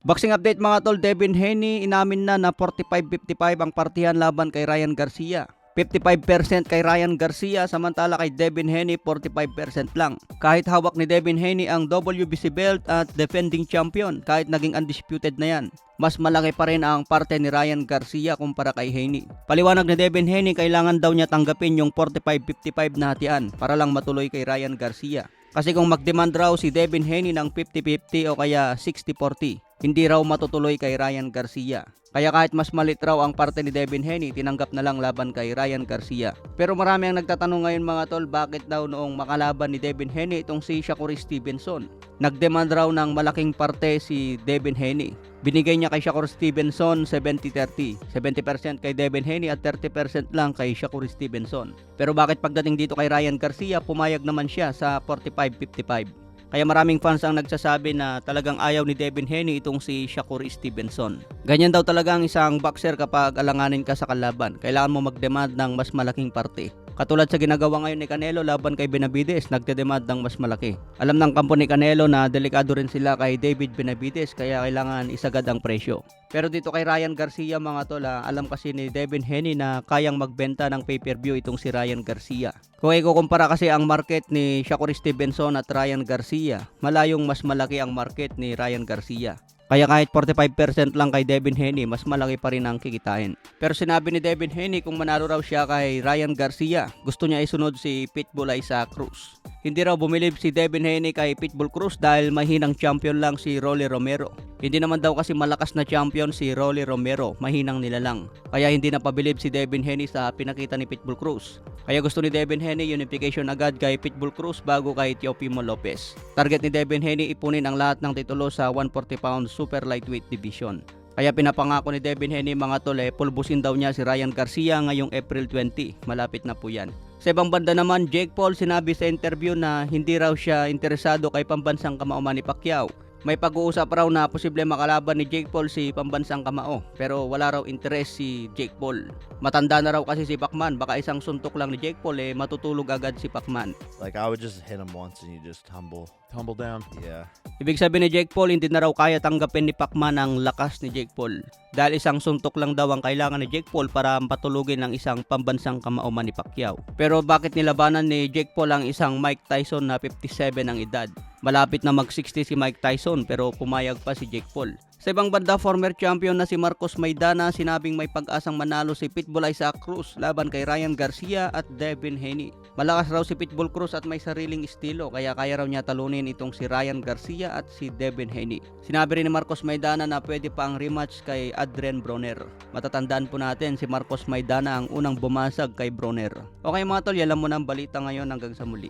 Boxing update mga tol, Devin Haney inamin na 45-55 ang partihan laban kay Ryan Garcia. 55% kay Ryan Garcia samantala kay Devin Haney 45% lang. Kahit hawak ni Devin Haney ang WBC belt at defending champion, kahit naging undisputed na yan, mas malaki pa rin ang parte ni Ryan Garcia kumpara kay Haney. Paliwanag ni Devin Haney, kailangan daw niya tanggapin yung 45-55 na hatian para lang matuloy kay Ryan Garcia. Kasi kung magdemand raw si Devin Haney ng 50-50 o kaya 60-40, hindi raw matutuloy kay Ryan Garcia. Kaya kahit mas malit raw ang parte ni Devin Haney, tinanggap na lang laban kay Ryan Garcia. Pero marami ang nagtatanong ngayon mga tol, bakit daw noong makalaban ni Devin Haney itong si Shakur Stevenson? Nagdemand raw ng malaking parte si Devin Haney. Binigay niya kay Shakur Stevenson 70-30. 70% kay Devin Haney at 30% lang kay Shakur Stevenson. Pero bakit pagdating dito kay Ryan Garcia, pumayag naman siya sa 45-55? Kaya maraming fans ang nagsasabi na talagang ayaw ni Devin Haney itong si Shakur Stevenson. Ganyan daw talaga ang isang boxer kapag alanganin ka sa kalaban. Kailangan mo mag-demand ng mas malaking parte. Katulad sa ginagawa ngayon ni Canelo laban kay Benavides, nagde-demand ng mas malaki. Alam ng kampo ni Canelo na delikado rin sila kay David Benavides kaya kailangan isagad ang presyo. Pero dito kay Ryan Garcia mga tol, alam kasi ni Devin Haney na kayang magbenta ng pay-per-view itong si Ryan Garcia. Kung ikukumpara kasi ang market ni Shakur Stevenson at Ryan Garcia, malayong mas malaki ang market ni Ryan Garcia. Kaya kahit 45% lang kay Devin Haney, mas malaki pa rin ang kikitain. Pero sinabi ni Devin Haney kung manalo raw siya kay Ryan Garcia, gusto niya isunod si Pitbull Isaac Cruz. Hindi raw bumilib si Devin Haney kay Pitbull Cruz dahil mahinang champion lang si Rolly Romero. Hindi naman daw kasi malakas na champion si Rolly Romero, mahinang nila lang. Kaya hindi na pabilib si Devin Haney sa pinakita ni Pitbull Cruz. Kaya gusto ni Devin Haney unification agad kay Pitbull Cruz bago kay Teofimo Lopez. Target ni Devin Haney ipunin ang lahat ng titulo sa 140 pounds super lightweight division. Kaya pinapangako ni Devin Haney mga tol, pulbusin daw niya si Ryan Garcia ngayong April 20. Malapit na po yan. Sa ibang banda naman, Jake Paul sinabi sa interview na hindi raw siya interesado kay pambansang kamao Manny Pacquiao. May pag-uusap raw na posible makalaban ni Jake Paul si pambansang kamao, pero wala raw interest si Jake Paul. Matanda na raw kasi si Pacman, baka isang suntok lang ni Jake Paul matutulog agad si Pacman. Like I would just hit him once and you just tumble down. Yeah. Ibig sabihin ni Jake Paul, hindi na raw kaya tanggapin ni Pacman ang lakas ni Jake Paul. Dahil isang suntok lang daw ang kailangan ni Jake Paul para patulugin ng isang pambansang kamao Manny Pacquiao. Pero bakit nilabanan ni Jake Paul ang isang Mike Tyson na 57 ang edad? Malapit na mag-60 si Mike Tyson pero pumayag pa si Jake Paul. Sa ibang banda, former champion na si Marcos Maidana sinabing may pag-asang manalo si Pitbull Isaac Cruz laban kay Ryan Garcia at Devin Haney. Malakas raw si Pitbull Cruz at may sariling estilo kaya kaya raw niya talunin itong si Ryan Garcia at si Devin Haney. Sinabi rin ni Marcos Maidana na pwede pa ang rematch kay Adrian Broner. Matatandaan po natin si Marcos Maidana ang unang bumasag kay Broner. Okay mga tol, alam mo na ang balita ngayon, hanggang sa muli.